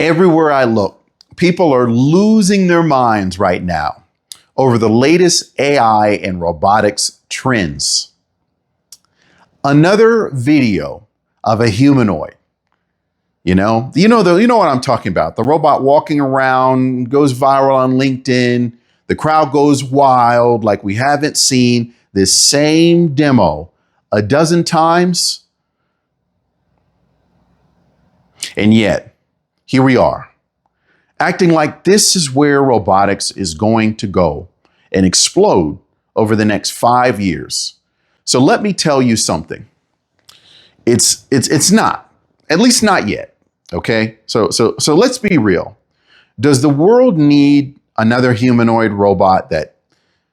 Everywhere I look, people are losing their minds right now over the latest AI and robotics trends. Another video of a humanoid. You know what I'm talking about. The robot walking around goes viral on LinkedIn. The crowd goes wild like we haven't seen this same demo a dozen times. And yet, here we are, acting like this is where robotics is going to go and explode over the next 5 years. So let me tell you something. It's not, at least not yet. Okay, so let's be real. Does the world need another humanoid robot that,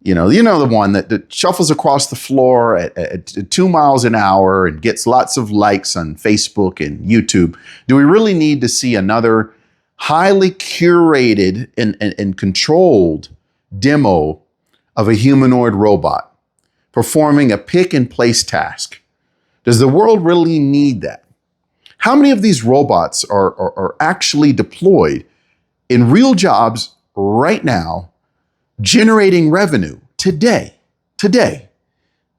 the one that shuffles across the floor at 2 miles an hour and gets lots of likes on Facebook and YouTube? Do we really need to see another highly curated and controlled demo of a humanoid robot performing a pick and place task? Does the world really need that? How many of these robots are actually deployed in real jobs right now, generating revenue today,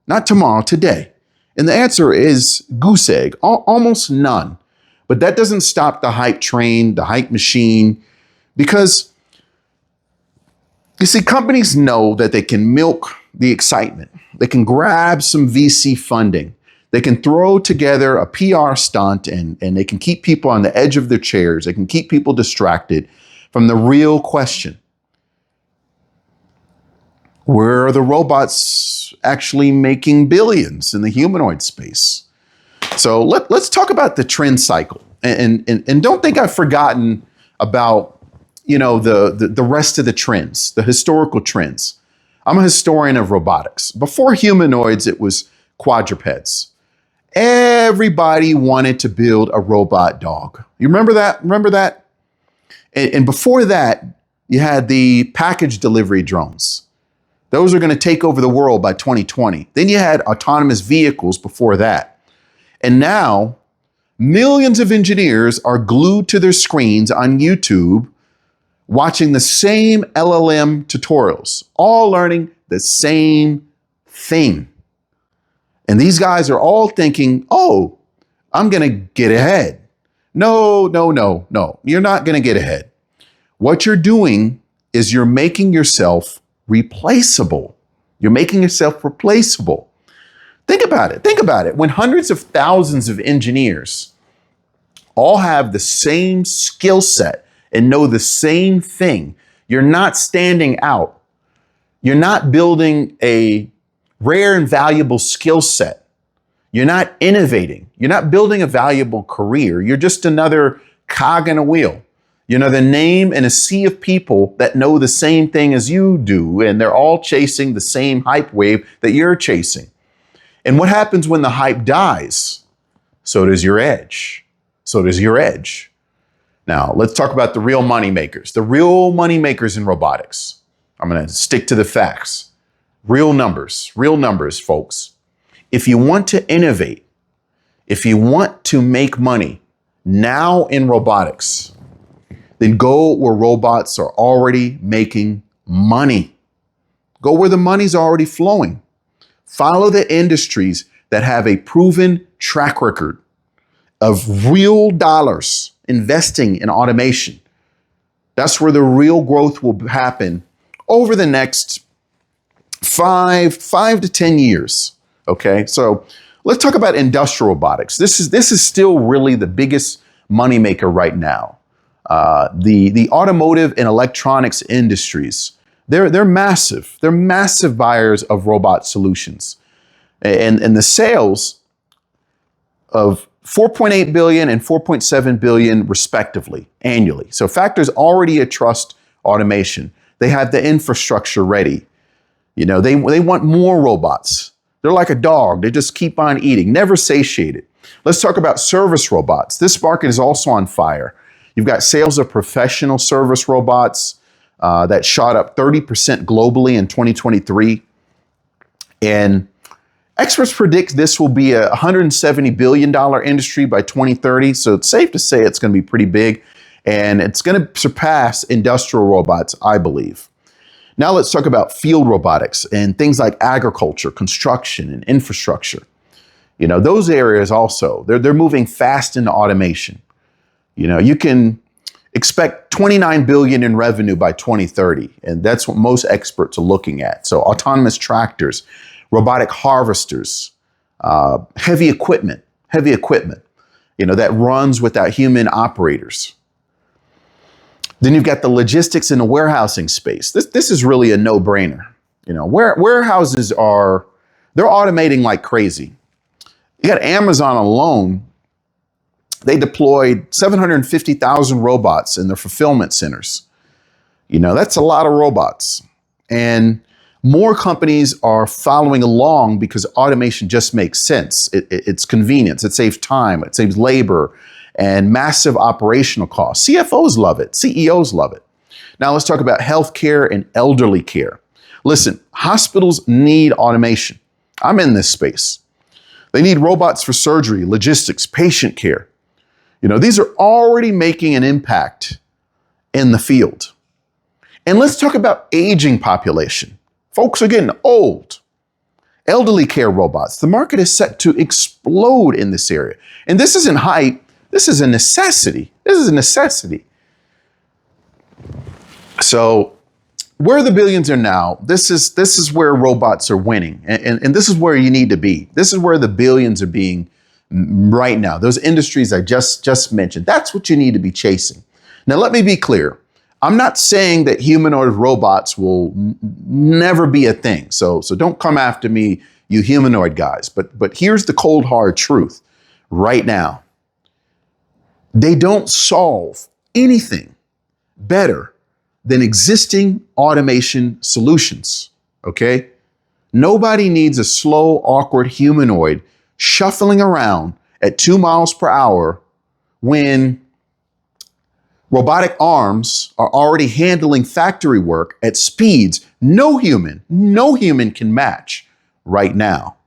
not tomorrow, today? And the answer is goose egg, almost none. But that doesn't stop the hype train, the hype machine, because you see, companies know that they can milk the excitement. They can grab some VC funding. They can throw together a PR stunt and they can keep people on the edge of their chairs. They can keep people distracted from the real question. Where are the robots actually making billions in the humanoid space? So let's talk about the trend cycle. And don't think I've forgotten about, the rest of the trends, the historical trends. I'm a historian of robotics. Before humanoids, it was quadrupeds. Everybody wanted to build a robot dog. You remember that? And before that, you had the package delivery drones. Those are going to take over the world by 2020. Then you had autonomous vehicles before that. And now, millions of engineers are glued to their screens on YouTube, watching the same LLM tutorials, all learning the same thing. And these guys are all thinking, oh, I'm going to get ahead. No. You're not going to get ahead. What you're doing is you're making yourself replaceable. You're making yourself replaceable. Think about it. When hundreds of thousands of engineers all have the same skill set and know the same thing, you're not standing out. You're not building a rare and valuable skill set. You're not innovating. You're not building a valuable career. You're just another cog in a wheel. You're another name in a sea of people that know the same thing as you do, and they're all chasing the same hype wave that you're chasing. And what happens when the hype dies? So does your edge. Now, let's talk about the real money makers. The real money makers in robotics. I'm going to stick to the facts. Real numbers, folks. If you want to innovate, if you want to make money now in robotics, then go where robots are already making money. Go where the money's already flowing. Follow the industries that have a proven track record of real dollars investing in automation. That's where the real growth will happen over the next 5 to 10 years. Okay, so let's talk about industrial robotics. This is still really the biggest moneymaker right now. The automotive and electronics industries, they're massive. They're massive buyers of robot solutions, and the sales of 4.8 billion and 4.7 billion respectively annually. So factors already trust automation. They have the infrastructure ready. They want more robots. They're like a dog. They just keep on eating, never satiated. Let's talk about service robots. This market is also on fire. You've got sales of professional service robots that shot up 30% globally in 2023. And experts predict this will be a $170 billion industry by 2030. So it's safe to say it's going to be pretty big. And it's going to surpass industrial robots, I believe. Now let's talk about field robotics and things like agriculture, construction, and infrastructure. Those areas also, they're moving fast into automation. You can expect 29 billion in revenue by 2030, and that's what most experts are looking at. So autonomous tractors, robotic harvesters, heavy equipment, that runs without human operators. Then you've got the logistics and the warehousing space. This is really a no-brainer. Warehouses they're automating like crazy. You got Amazon alone. They deployed 750,000 robots in their fulfillment centers. That's a lot of robots. And more companies are following along because automation just makes sense. It's convenience. It saves time. It saves labor and massive operational costs. CFOs love it. CEOs love it. Now let's talk about healthcare and elderly care. Listen, hospitals need automation. I'm in this space. They need robots for surgery, logistics, patient care. These are already making an impact in the field. And let's talk about aging population. Folks are getting old. Elderly care robots. The market is set to explode in this area. And this isn't hype. This is a necessity. So where the billions are now, this is where robots are winning. And this is where you need to be. This is where the billions are being right now. Those industries I just mentioned, that's what you need to be chasing. Now, let me be clear. I'm not saying that humanoid robots will never be a thing. So don't come after me, you humanoid guys. But here's the cold, hard truth right now. They don't solve anything better than existing automation solutions, okay? Nobody needs a slow, awkward humanoid shuffling around at 2 miles per hour when robotic arms are already handling factory work at speeds no human can match right now.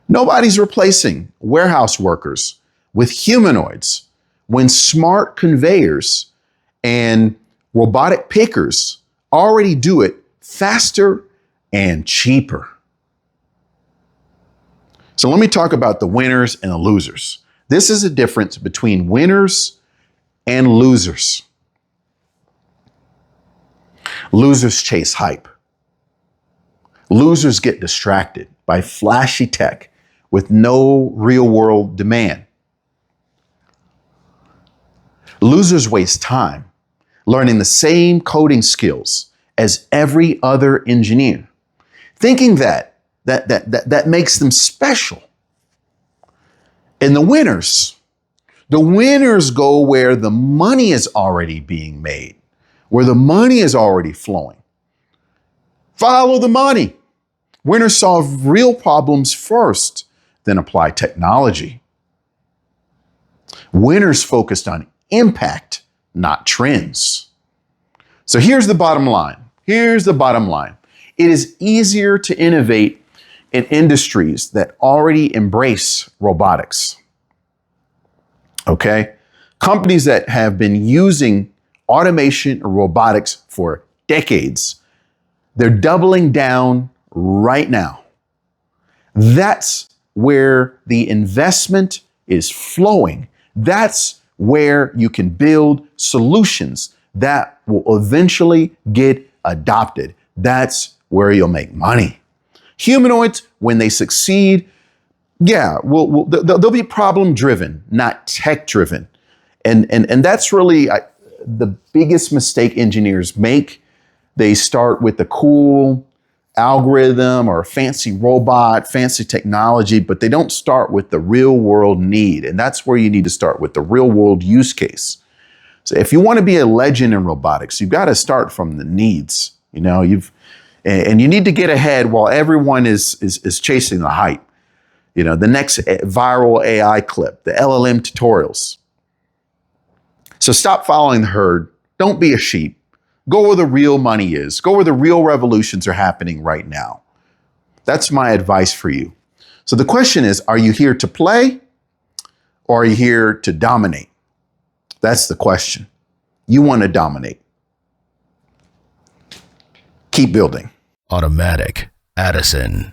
Nobody's replacing warehouse workers with humanoids when smart conveyors and robotic pickers already do it faster and cheaper. So let me talk about the winners and the losers. This is a difference between winners and losers. Losers chase hype. Losers get distracted by flashy tech with no real world demand. Losers waste time learning the same coding skills as every other engineer, thinking that makes them special. And the winners go where the money is already being made, where the money is already flowing. Follow the money. Winners solve real problems first, then apply technology. Winners focused on impact, not trends. So here's the bottom line. It is easier to innovate in industries that already embrace robotics. Okay? Companies that have been using automation and robotics for decades, they're doubling down right now. That's where the investment is flowing. That's where you can build solutions that will eventually get adopted. That's where you'll make money. Humanoids, when they succeed, they'll be problem driven, not tech driven. And that's really the biggest mistake engineers make. They start with the cool algorithm or fancy robot, fancy technology, but they don't start with the real world need. And that's where you need to start, with the real world use case. So if you want to be a legend in robotics, you've got to start from the needs. And you need to get ahead while everyone is chasing the hype. The next viral AI clip, the LLM tutorials. So stop following the herd. Don't be a sheep. Go where the real money is. Go where the real revolutions are happening right now. That's my advice for you. So the question is, are you here to play or are you here to dominate? That's the question. You want to dominate. Keep building. Automatic Addison.